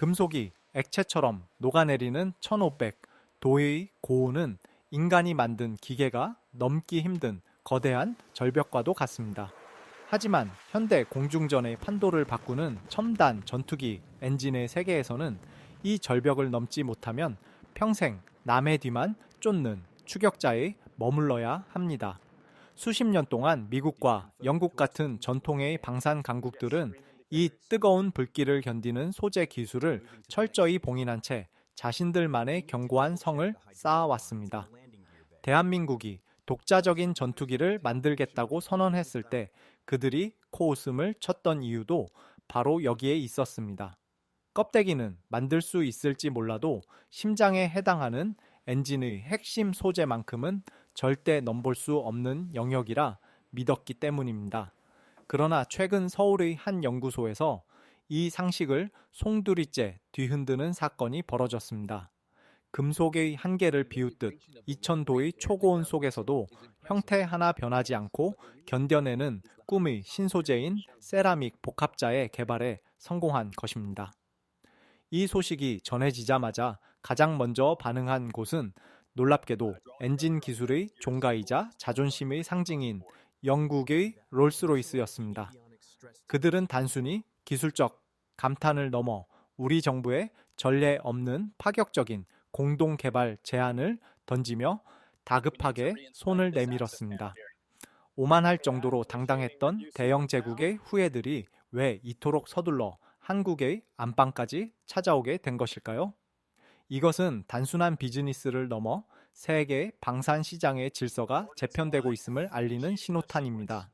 금속이 액체처럼 녹아내리는 1500도의 고온은 인간이 만든 기계가 넘기 힘든 거대한 절벽과도 같습니다. 하지만 현대 공중전의 판도를 바꾸는 첨단 전투기 엔진의 세계에서는 이 절벽을 넘지 못하면 평생 남의 뒤만 쫓는 추격자에 머물러야 합니다. 수십 년 동안 미국과 영국 같은 전통의 방산 강국들은 이 뜨거운 불길을 견디는 소재 기술을 철저히 봉인한 채 자신들만의 견고한 성을 쌓아왔습니다. 대한민국이 독자적인 전투기를 만들겠다고 선언했을 때 그들이 코웃음을 쳤던 이유도 바로 여기에 있었습니다. 껍데기는 만들 수 있을지 몰라도 심장에 해당하는 엔진의 핵심 소재만큼은 절대 넘볼 수 없는 영역이라 믿었기 때문입니다. 그러나 최근 서울의 한 연구소에서 이 상식을 송두리째 뒤흔드는 사건이 벌어졌습니다. 금속의 한계를 비웃듯 2000도의 초고온 속에서도 형태 하나 변하지 않고 견뎌내는 꿈의 신소재인 세라믹 복합자의 개발에 성공한 것입니다. 이 소식이 전해지자마자 가장 먼저 반응한 곳은 놀랍게도 엔진 기술의 종가이자 자존심의 상징인 영국의 롤스로이스였습니다. 그들은 단순히 기술적 감탄을 넘어 우리 정부의 전례 없는 파격적인 공동 개발 제안을 던지며 다급하게 손을 내밀었습니다. 오만할 정도로 당당했던 대영 제국의 후예들이 왜 이토록 서둘러 한국의 안방까지 찾아오게 된 것일까요? 이것은 단순한 비즈니스를 넘어 세계 방산 시장의 질서가 재편되고 있음을 알리는 신호탄입니다.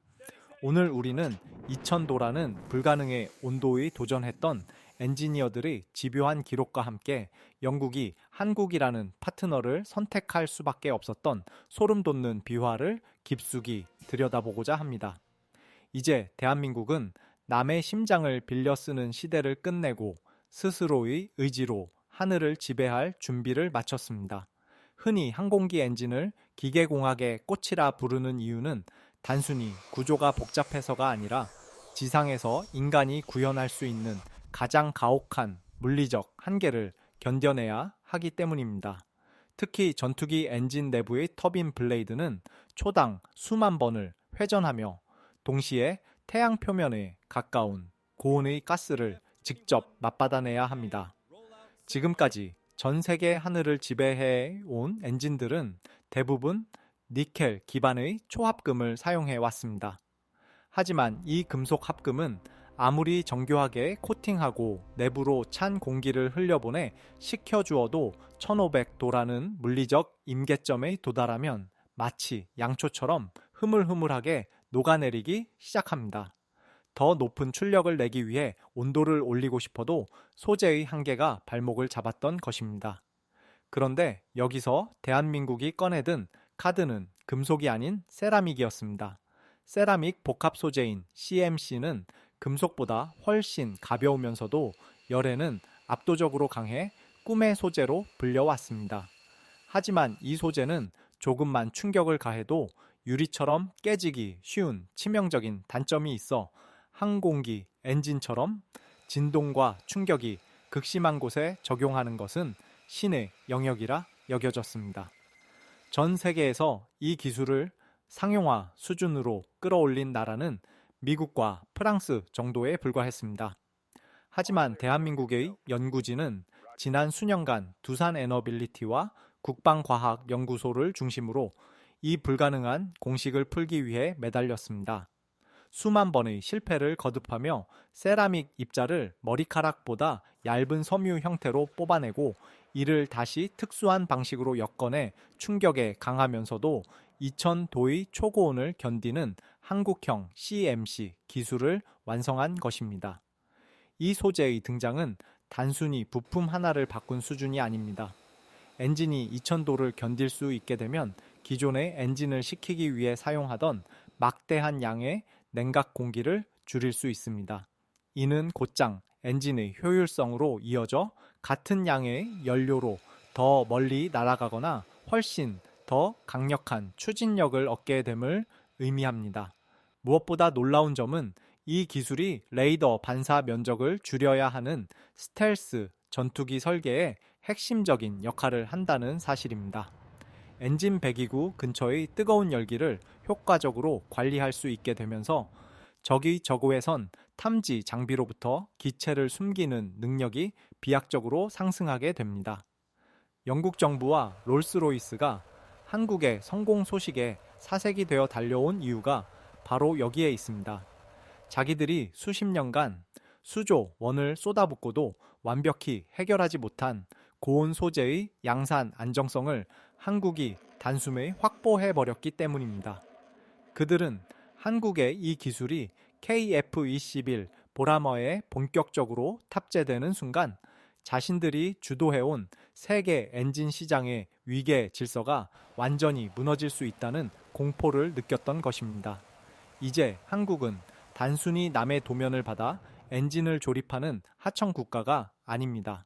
오늘 우리는 2000도라는 불가능의 온도에 도전했던 엔지니어들의 집요한 기록과 함께 영국이 한국이라는 파트너를 선택할 수밖에 없었던 소름 돋는 비화를 깊숙이 들여다보고자 합니다. 이제 대한민국은 남의 심장을 빌려 쓰는 시대를 끝내고 스스로의 의지로 하늘을 지배할 준비를 마쳤습니다. 흔히 항공기 엔진을 기계공학의 꽃이라 부르는 이유는 단순히 구조가 복잡해서가 아니라 지상에서 인간이 구현할 수 있는 가장 가혹한 물리적 한계를 견뎌내야 하기 때문입니다. 특히 전투기 엔진 내부의 터빈 블레이드는 초당 수만 번을 회전하며 동시에 태양 표면에 가까운 고온의 가스를 직접 맞받아내야 합니다. 지금까지 전 세계 하늘을 지배해 온 엔진들은 대부분 니켈 기반의 초합금을 사용해 왔습니다. 하지만 이 금속 합금은 아무리 정교하게 코팅하고 내부로 찬 공기를 흘려보내 식혀주어도 1500도라는 물리적 임계점에 도달하면 마치 양초처럼 흐물흐물하게 녹아내리기 시작합니다. 더 높은 출력을 내기 위해 온도를 올리고 싶어도 소재의 한계가 발목을 잡았던 것입니다. 그런데 여기서 대한민국이 꺼내든 카드는 금속이 아닌 세라믹이었습니다. 세라믹 복합 소재인 CMC는 금속보다 훨씬 가벼우면서도 열에는 압도적으로 강해 꿈의 소재로 불려왔습니다. 하지만 이 소재는 조금만 충격을 가해도 유리처럼 깨지기 쉬운 치명적인 단점이 있어 항공기 엔진처럼 진동과 충격이 극심한 곳에 적용하는 것은 신의 영역이라 여겨졌습니다. 전 세계에서 이 기술을 상용화 수준으로 끌어올린 나라는 미국과 프랑스 정도에 불과했습니다. 하지만 대한민국의 연구진은 지난 수년간 두산에너빌리티와 국방과학연구소를 중심으로 이 불가능한 공식을 풀기 위해 매달렸습니다. 수만 번의 실패를 거듭하며 세라믹 입자를 머리카락보다 얇은 섬유 형태로 뽑아내고 이를 다시 특수한 방식으로 엮어내 충격에 강하면서도 2000도의 초고온을 견디는 한국형 CMC 기술을 완성한 것입니다. 이 소재의 등장은 단순히 부품 하나를 바꾼 수준이 아닙니다. 엔진이 2000도를 견딜 수 있게 되면 기존의 엔진을 식히기 위해 사용하던 막대한 양의 냉각 공기를 줄일 수 있습니다. 이는 곧장 엔진의 효율성으로 이어져 같은 양의 연료로 더 멀리 날아가거나 훨씬 더 강력한 추진력을 얻게 됨을 의미합니다. 무엇보다 놀라운 점은 이 기술이 레이더 반사 면적을 줄여야 하는 스텔스 전투기 설계에 핵심적인 역할을 한다는 사실입니다. 엔진 배기구 근처의 뜨거운 열기를 효과적으로 관리할 수 있게 되면서 적의 저고에선 탐지 장비로부터 기체를 숨기는 능력이 비약적으로 상승하게 됩니다. 영국 정부와 롤스로이스가 한국의 성공 소식에 사색이 되어 달려온 이유가 바로 여기에 있습니다. 자기들이 수십 년간 수조 원을 쏟아붓고도 완벽히 해결하지 못한 고온 소재의 양산 안정성을 한국이 단숨에 확보해버렸기 때문입니다. 그들은 한국의 이 기술이 KF-21 보라머에 본격적으로 탑재되는 순간 자신들이 주도해온 세계 엔진 시장의 위계 질서가 완전히 무너질 수 있다는 공포를 느꼈던 것입니다. 이제 한국은 단순히 남의 도면을 받아 엔진을 조립하는 하청 국가가 아닙니다.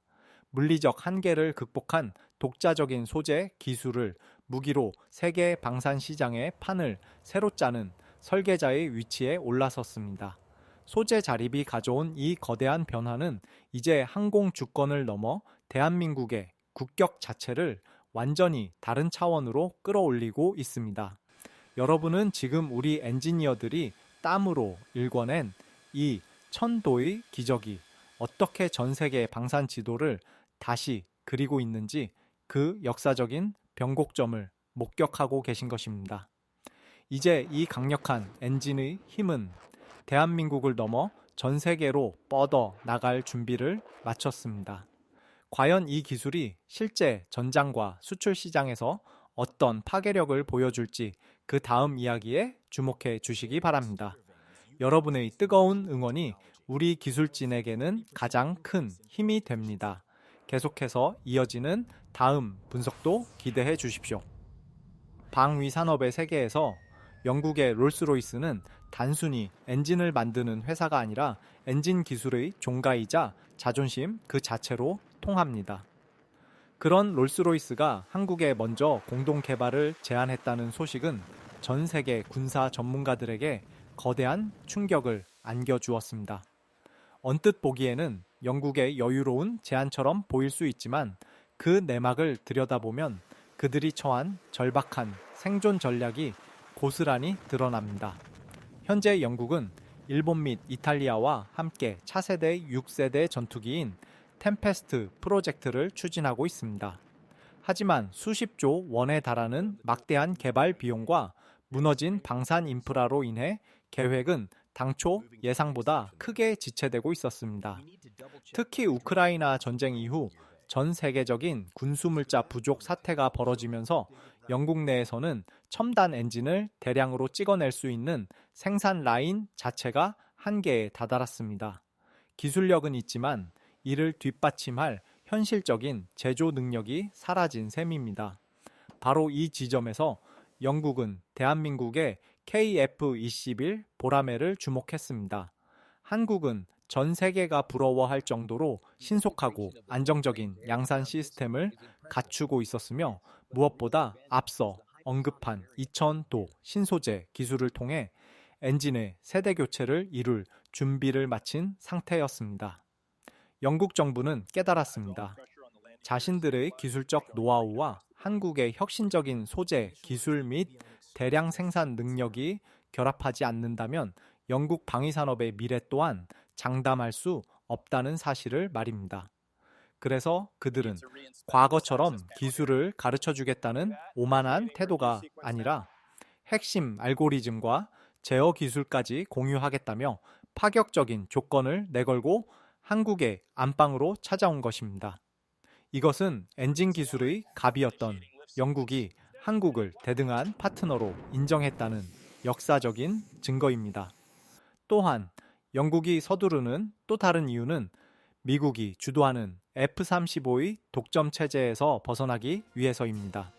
물리적 한계를 극복한 독자적인 소재 기술을 무기로 세계 방산 시장의 판을 새로 짜는 설계자의 위치에 올라섰습니다. 소재 자립이 가져온 이 거대한 변화는 이제 항공 주권을 넘어 대한민국의 국격 자체를 완전히 다른 차원으로 끌어올리고 있습니다. 여러분은 지금 우리 엔지니어들이 땀으로 일궈낸 이 1000도의 기적이 어떻게 전 세계 방산 지도를 다시 그리고 있는지 그 역사적인 변곡점을 목격하고 계신 것입니다. 이제 이 강력한 엔진의 힘은 대한민국을 넘어 전 세계로 뻗어 나갈 준비를 마쳤습니다. 과연 이 기술이 실제 전장과 수출 시장에서 어떤 파괴력을 보여줄지 그 다음 이야기에 주목해 주시기 바랍니다. 여러분의 뜨거운 응원이 우리 기술진에게는 가장 큰 힘이 됩니다. 계속해서 이어지는 다음 분석도 기대해 주십시오. 방위 산업의 세계에서 영국의 롤스로이스는 단순히 엔진을 만드는 회사가 아니라 엔진 기술의 종가이자 자존심 그 자체로 통합니다. 그런 롤스로이스가 한국에 먼저 공동 개발을 제안했다는 소식은 전 세계 군사 전문가들에게 거대한 충격을 안겨주었습니다. 언뜻 보기에는 영국의 여유로운 제안처럼 보일 수 있지만 그 내막을 들여다보면 그들이 처한 절박한 생존 전략이 고스란히 드러납니다. 현재 영국은 일본 및 이탈리아와 함께 차세대 6세대 전투기인 템페스트 프로젝트를 추진하고 있습니다. 하지만 수십조 원에 달하는 막대한 개발 비용과 무너진 방산 인프라로 인해 계획은 당초 예상보다 크게 지체되고 있었습니다. 특히 우크라이나 전쟁 이후 전 세계적인 군수물자 부족 사태가 벌어지면서 영국 내에서는 첨단 엔진을 대량으로 찍어낼 수 있는 생산 라인 자체가 한계에 다다랐습니다. 기술력은 있지만 이를 뒷받침할 현실적인 제조 능력이 사라진 셈입니다. 바로 이 지점에서 영국은 대한민국의 KF-21 보라매를 주목했습니다. 한국은 전 세계가 부러워할 정도로 신속하고 안정적인 양산 시스템을 갖추고 있었으며 무엇보다 앞서 언급한 2000도 신소재 기술을 통해 엔진의 세대 교체를 이룰 준비를 마친 상태였습니다. 영국 정부는 깨달았습니다. 자신들의 기술적 노하우와 한국의 혁신적인 소재, 기술 및 대량 생산 능력이 결합하지 않는다면 영국 방위산업의 미래 또한 장담할 수 없다는 사실을 말입니다. 그래서 그들은 과거처럼 기술을 가르쳐주겠다는 오만한 태도가 아니라 핵심 알고리즘과 제어 기술까지 공유하겠다며 파격적인 조건을 내걸고 한국의 안방으로 찾아온 것입니다. 이것은 엔진 기술의 갑이었던 영국이 한국을 대등한 파트너로 인정했다는 역사적인 증거입니다. 또한 영국이 서두르는 또 다른 이유는 미국이 주도하는 F-35의 독점 체제에서 벗어나기 위해서입니다.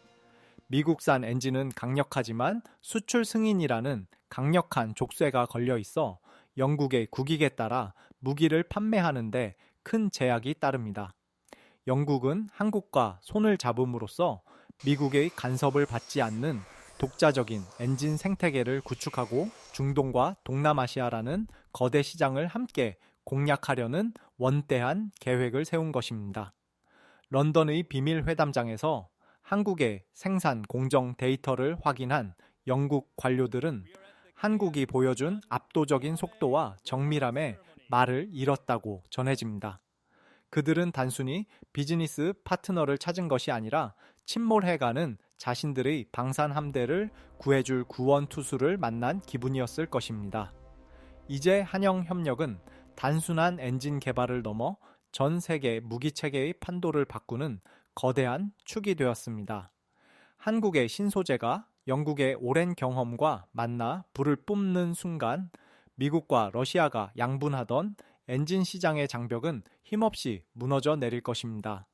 미국산 엔진은 강력하지만 수출 승인이라는 강력한 족쇄가 걸려 있어 영국의 국익에 따라 무기를 판매하는데 큰 제약이 따릅니다. 영국은 한국과 손을 잡음으로써 미국의 간섭을 받지 않는 독자적인 엔진 생태계를 구축하고 중동과 동남아시아라는 거대 시장을 함께 공략하려는 원대한 계획을 세운 것입니다. 런던의 비밀 회담장에서 한국의 생산 공정 데이터를 확인한 영국 관료들은 한국이 보여준 압도적인 속도와 정밀함에 말을 잃었다고 전해집니다. 그들은 단순히 비즈니스 파트너를 찾은 것이 아니라 침몰해가는 자신들의 방산 함대를 구해줄 구원 투수를 만난 기분이었을 것입니다. 이제 한영 협력은 단순한 엔진 개발을 넘어 전 세계 무기 체계의 판도를 바꾸는 거대한 축이 되었습니다. 한국의 신소재가 영국의 오랜 경험과 만나 불을 뿜는 순간 미국과 러시아가 양분하던 엔진 시장의 장벽은 힘없이 무너져 내릴 것입니다.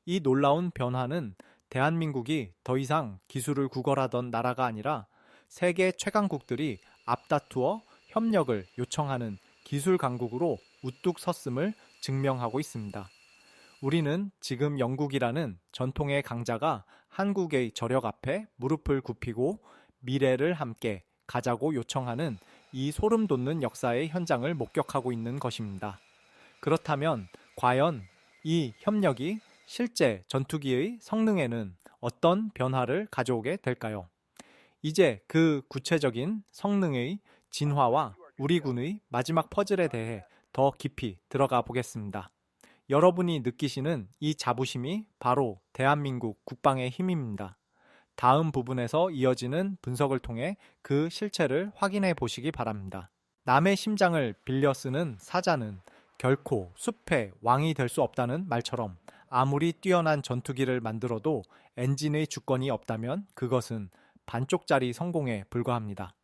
이 놀라운 변화는 대한민국이 더 이상 기술을 구걸하던 나라가 아니라 세계 최강국들이 앞다투어 협력을 요청하는 기술 강국으로 우뚝 섰음을 증명하고 있습니다. 우리는 지금 영국이라는 전통의 강자가 한국의 저력 앞에 무릎을 굽히고 미래를 함께 가자고 요청하는 이 소름 돋는 역사의 현장을 목격하고 있는 것입니다. 그렇다면 과연 이 협력이 실제 전투기의 성능에는 어떤 변화를 가져오게 될까요? 이제 그 구체적인 성능의 진화와 우리 군의 마지막 퍼즐에 대해 더 깊이 들어가 보겠습니다. 여러분이 느끼시는 이 자부심이 바로 대한민국 국방의 힘입니다. 다음 부분에서 이어지는 분석을 통해 그 실체를 확인해 보시기 바랍니다. 남의 심장을 빌려 쓰는 사자는 결코 숲의 왕이 될 수 없다는 말처럼 아무리 뛰어난 전투기를 만들어도 엔진의 주권이 없다면 그것은 반쪽짜리 성공에 불과합니다.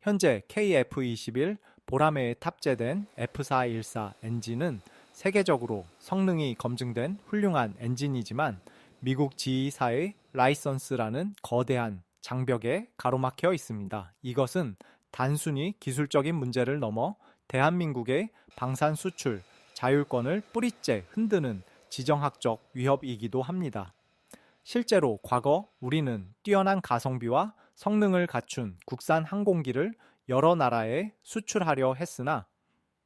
현재 KF-21 보라매에 탑재된 F414 엔진은 세계적으로 성능이 검증된 훌륭한 엔진이지만 미국 지휘사의 라이선스라는 거대한 장벽에 가로막혀 있습니다. 이것은 단순히 기술적인 문제를 넘어 대한민국의 방산 수출 자율권을 뿌리째 흔드는 지정학적 위협이기도 합니다. 실제로 과거 우리는 뛰어난 가성비와 성능을 갖춘 국산 항공기를 여러 나라에 수출하려 했으나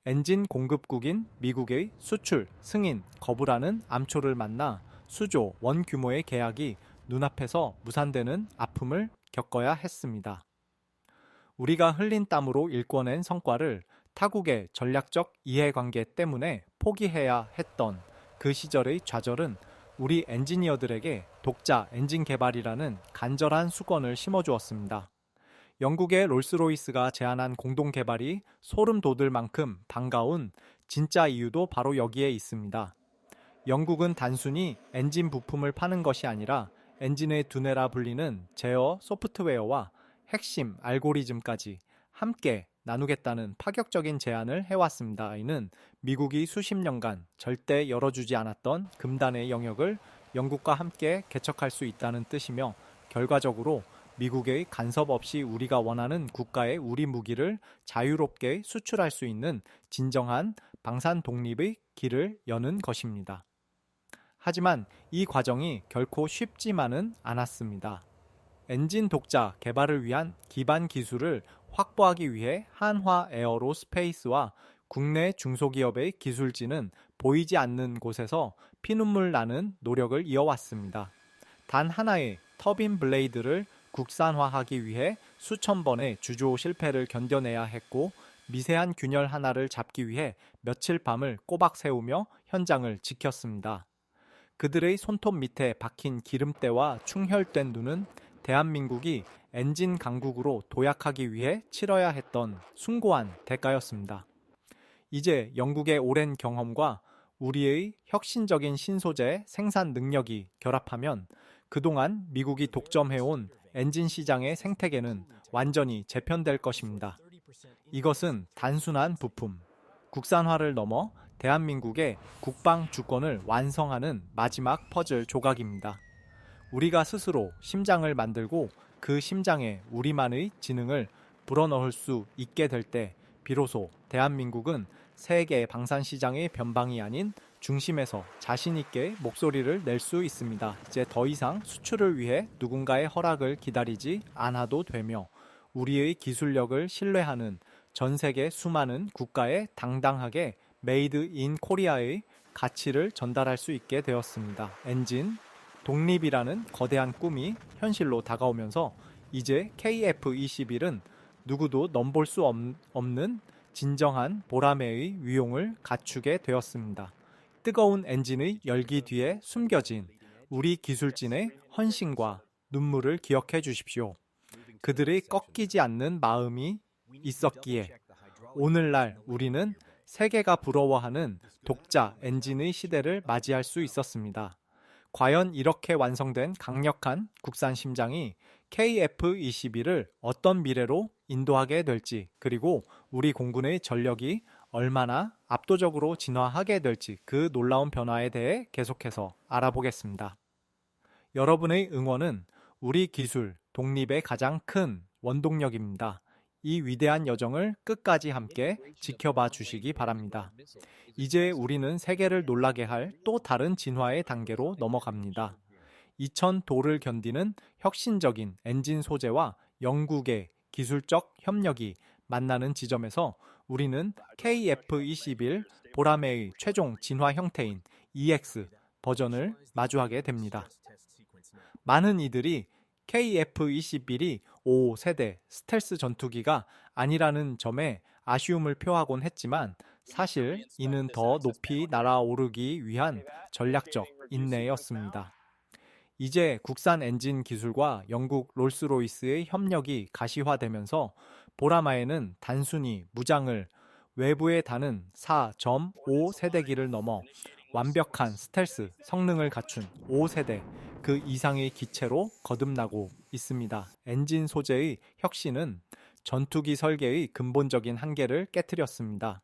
엔진 공급국인 미국의 수출 승인 거부라는 암초를 만나 수조 원 규모의 계약이 눈앞에서 무산되는 아픔을 겪어야 했습니다. 우리가 흘린 땀으로 일궈낸 성과를 타국의 전략적 이해관계 때문에 포기해야 했던 그 시절의 좌절은 우리 엔지니어들에게 독자 엔진 개발이라는 간절한 수건을 심어주었습니다. 영국의 롤스로이스가 제안한 공동 개발이 소름 돋을 만큼 반가운 진짜 이유도 바로 여기에 있습니다. 영국은 단순히 엔진 부품을 파는 것이 아니라 엔진의 두뇌라 불리는 제어 소프트웨어와 핵심 알고리즘까지 함께 나누겠다는 파격적인 제안을 해왔습니다. 이는 미국이 수십 년간 절대 열어주지 않았던 금단의 영역을 영국과 함께 개척할 수 있다는 뜻이며 결과적으로 미국의 간섭 없이 우리가 원하는 국가에 우리 무기를 자유롭게 수출할 수 있는 진정한 방산 독립의 길을 여는 것입니다. 하지만 이 과정이 결코 쉽지만은 않았습니다. 엔진 독자 개발을 위한 기반 기술을 확보하기 위해 한화 에어로스페이스와 국내 중소기업의 기술진은 보이지 않는 곳에서 피눈물 나는 노력을 이어왔습니다. 단 하나의 터빈 블레이드를 국산화하기 위해 수천 번의 주조 실패를 견뎌내야 했고 미세한 균열 하나를 잡기 위해 며칠 밤을 꼬박 세우며 현장을 지켰습니다. 그들의 손톱 밑에 박힌 기름때와 충혈된 눈은 대한민국이 엔진 강국으로 도약하기 위해 치러야 했던 숭고한 대가였습니다. 이제 영국의 오랜 경험과 우리의 혁신적인 신소재 생산 능력이 결합하면 그동안 미국이 독점해온 엔진 시장의 생태계는 완전히 재편될 것입니다. 이것은 단순한 부품, 국산화를 넘어 대한민국의 국방 주권을 완성하는 마지막 퍼즐 조각입니다. 우리가 스스로 심장을 만들고 그 심장에 우리만의 지능을 불어넣을 수 있게 될 때 비로소 대한민국은 세계 방산 시장의 변방이 아닌 중심에서 자신 있게 목소리를 낼 수 있습니다. 이제 더 이상 수출을 위해 누군가의 허락을 기다리지 않아도 되며 우리의 기술력을 신뢰하는 전 세계 수많은 국가에 당당하게 메이드 인 코리아의 가치를 전달할 수 있게 되었습니다. 엔진, 독립이라는 거대한 꿈이 현실로 다가오면서 이제 KF-21은 누구도 넘볼 수 없는 진정한 보라매의 위용을 갖추게 되었습니다. 뜨거운 엔진의 열기 뒤에 숨겨진 우리 기술진의 헌신과 눈물을 기억해 주십시오. 그들의 꺾이지 않는 마음이 있었기에 오늘날 우리는 세계가 부러워하는 독자 엔진의 시대를 맞이할 수 있었습니다. 과연 이렇게 완성된 강력한 국산 심장이 KF-21을 어떤 미래로 인도하게 될지, 그리고 우리 공군의 전력이 얼마나 압도적으로 진화하게 될지 그 놀라운 변화에 대해 계속해서 알아보겠습니다. 여러분의 응원은 우리 기술 독립의 가장 큰 원동력입니다. 이 위대한 여정을 끝까지 함께 지켜봐 주시기 바랍니다. 이제 우리는 세계를 놀라게 할 또 다른 진화의 단계로 넘어갑니다. 2000도를 견디는 혁신적인 엔진 소재와 영국의 기술적 협력이 만나는 지점에서 우리는 KF-21 보라매의 최종 진화 형태인 EX 버전을 마주하게 됩니다. 많은 이들이 KF-21이 5세대 스텔스 전투기가 아니라는 점에 아쉬움을 표하곤 했지만 사실 이는 더 높이 날아오르기 위한 전략적 인내였습니다. 이제 국산 엔진 기술과 영국 롤스로이스의 협력이 가시화되면서 보라마에는 단순히 무장을 외부에 다는 4.5 세대기를 넘어 완벽한 스텔스 성능을 갖춘 5세대 그 이상의 기체로 거듭나고 있습니다. 엔진 소재의 혁신은 전투기 설계의 근본적인 한계를 깨뜨렸습니다.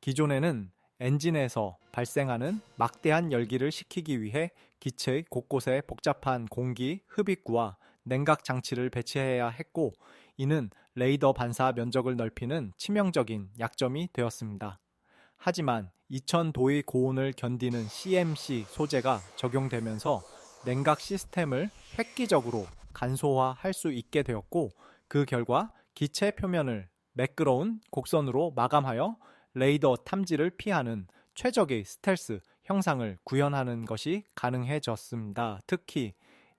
기존에는 엔진에서 발생하는 막대한 열기를 식히기 위해 기체의 곳곳에 복잡한 공기 흡입구와 냉각 장치를 배치해야 했고, 이는 레이더 반사 면적을 넓히는 치명적인 약점이 되었습니다. 하지만 2000도의 고온을 견디는 CMC 소재가 적용되면서 냉각 시스템을 획기적으로 간소화할 수 있게 되었고, 그 결과 기체 표면을 매끄러운 곡선으로 마감하여 레이더 탐지를 피하는 최적의 스텔스 형상을 구현하는 것이 가능해졌습니다. 특히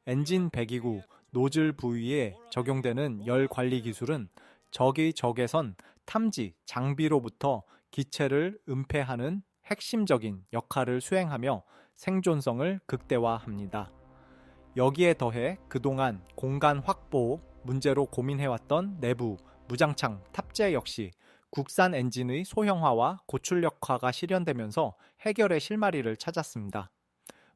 엔진 배기구 노즐 부위에 적용되는 열 관리 기술은 적의 적외선 탐지 장비로부터 기체를 은폐하는 핵심적인 역할을 수행하며 생존성을 극대화합니다. 여기에 더해 그동안 공간 확보 문제로 고민해왔던 내부 무장창 탑재 역시 국산 엔진의 소형화와 고출력화가 실현되면서 해결의 실마리를 찾았습니다.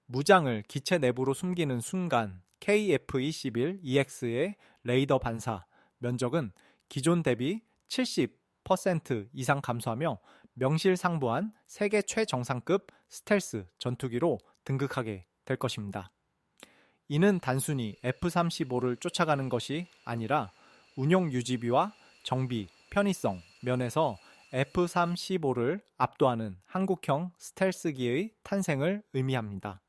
무장을 기체 내부로 숨기는 순간 KF-21EX의 레이더 반사 면적은 기존 대비 70% 이상 감소하며 명실상부한 세계 최정상급 스텔스 전투기로 등극하게 될 것입니다. 이는 단순히 F-35를 쫓아가는 것이 아니라 운용 유지비와 정비, 편의성 면에서 F-35를 압도하는 한국형 스텔스기의 탄생을 의미합니다.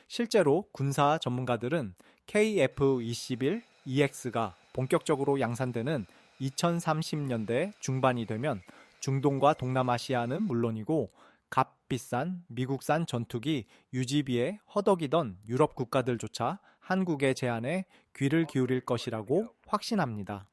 실제로 군사 전문가들은 KF-21EX가 본격적으로 양산되는 2030년대 중반이 되면 중동과 동남아시아는 물론이고 값비싼 미국산 전투기 유지비에 허덕이던 유럽 국가들조차 한국의 제안에 귀를 기울일 것이라고 확신합니다.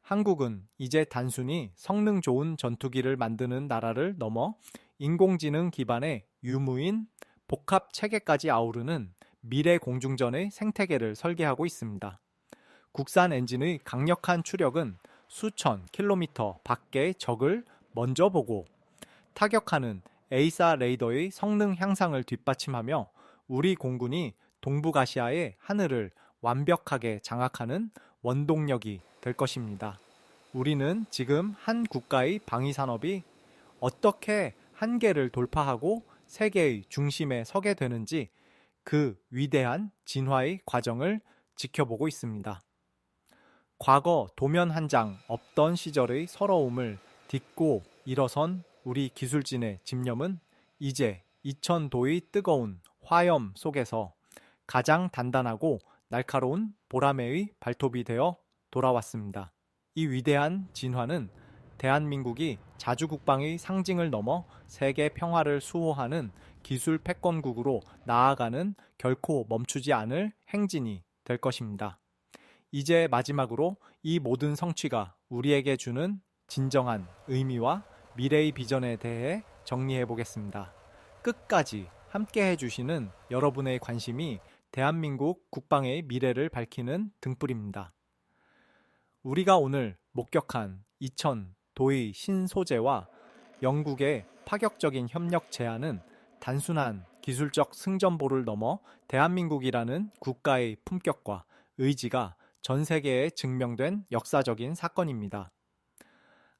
한국은 이제 단순히 성능 좋은 전투기를 만드는 나라를 넘어 인공지능 기반의 유무인 복합 체계까지 아우르는 미래 공중전의 생태계를 설계하고 있습니다. 국산 엔진의 강력한 추력은 수천 킬로미터 밖의 적을 먼저 보고 타격하는 에이사 레이더의 성능 향상을 뒷받침하며 우리 공군이 동북아시아의 하늘을 완벽하게 장악하는 원동력이 될 것입니다. 우리는 지금 한 국가의 방위산업이 어떻게 한계를 돌파하고 세계의 중심에 서게 되는지 그 위대한 진화의 과정을 지켜보고 있습니다. 과거 도면 한 장 없던 시절의 서러움을 딛고 일어선 우리 기술진의 집념은 이제 2000도의 뜨거운 화염 속에서 가장 단단하고 날카로운 보라매의 발톱이 되어 돌아왔습니다. 이 위대한 진화는 대한민국이 자주국방의 상징을 넘어 세계 평화를 수호하는 기술 패권국으로 나아가는 결코 멈추지 않을 행진이 될 것입니다. 이제 마지막으로 이 모든 성취가 우리에게 주는 진정한 의미와 미래의 비전에 대해 정리해 보겠습니다. 끝까지 함께 해주시는 여러분의 관심이 대한민국 국방의 미래를 밝히는 등불입니다. 우리가 오늘 목격한 이천 도의 신소재와 영국의 파격적인 협력 제안은 단순한 기술적 승전보를 넘어 대한민국이라는 국가의 품격과 의지가 전 세계에 증명된 역사적인 사건입니다.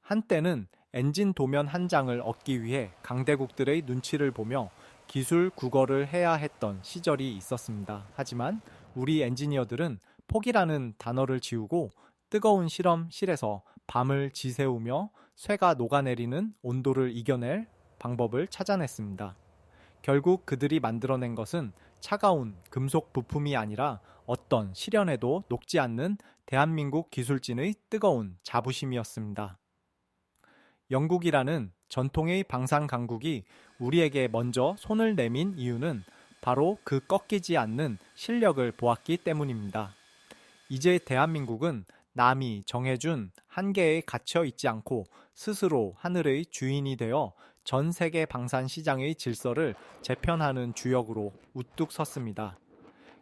한때는 엔진 도면 한 장을 얻기 위해 강대국들의 눈치를 보며 기술 국어를 해야 했던 시절이 있었습니다. 하지만 우리 엔지니어들은 포기라는 단어를 지우고 뜨거운 실험실에서 밤을 지새우며 쇠가 녹아내리는 온도를 이겨낼 방법을 찾아냈습니다. 결국 그들이 만들어낸 것은 차가운 금속 부품이 아니라 어떤 시련에도 녹지 않는 대한민국 기술진의 뜨거운 자부심이었습니다. 영국이라는 전통의 방산 강국이 우리에게 먼저 손을 내민 이유는 바로 그 꺾이지 않는 실력을 보았기 때문입니다. 이제 대한민국은 남이 정해준 한계에 갇혀 있지 않고 스스로 하늘의 주인이 되어 전 세계 방산 시장의 질서를 재편하는 주역으로 우뚝 섰습니다.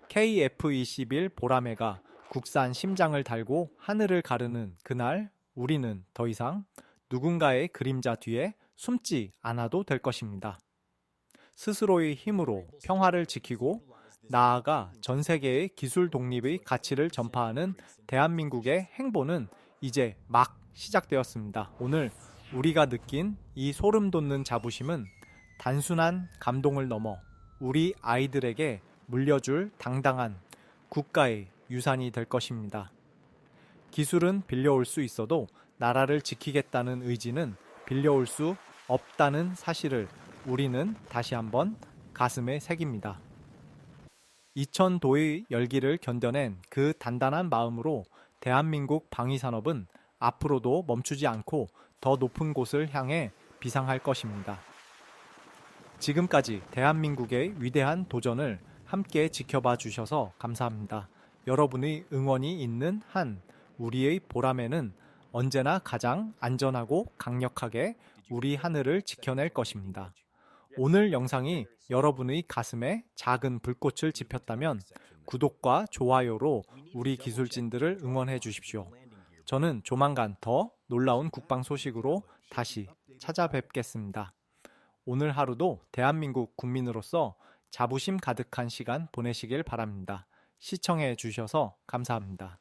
KF-21 보라매가 국산 심장을 달고 하늘을 가르는 그날 우리는 더 이상 누군가의 그림자 뒤에 숨지 않아도 될 것입니다. 스스로의 힘으로 평화를 지키고 나아가 전 세계의 기술 독립의 가치를 전파하는 대한민국의 행보는 이제 막 시작되었습니다. 오늘 우리가 느낀 이 소름 돋는 자부심은 단순한 감동을 넘어 우리 아이들에게 물려줄 당당한 국가의 유산이 될 것입니다. 기술은 빌려올 수 있어도 나라를 지키겠다는 의지는 빌려올 수 없다는 사실을 우리는 다시 한번 가슴에 새깁니다. 2000도의 열기를 견뎌낸 그 단단한 마음으로 대한민국 방위산업은 앞으로도 멈추지 않고 더 높은 곳을 향해 비상할 것입니다. 지금까지 대한민국의 위대한 도전을 함께 지켜봐 주셔서 감사합니다. 여러분의 응원이 있는 한 우리의 보라매는 언제나 가장 안전하고 강력하게 우리 하늘을 지켜낼 것입니다. 오늘 영상이 여러분의 가슴에 작은 불꽃을 지폈다면 구독과 좋아요로 우리 기술진들을 응원해 주십시오. 저는 조만간 더 놀라운 국방 소식으로 다시 찾아뵙겠습니다. 오늘 하루도 대한민국 국민으로서 자부심 가득한 시간 보내시길 바랍니다. 시청해 주셔서 감사합니다.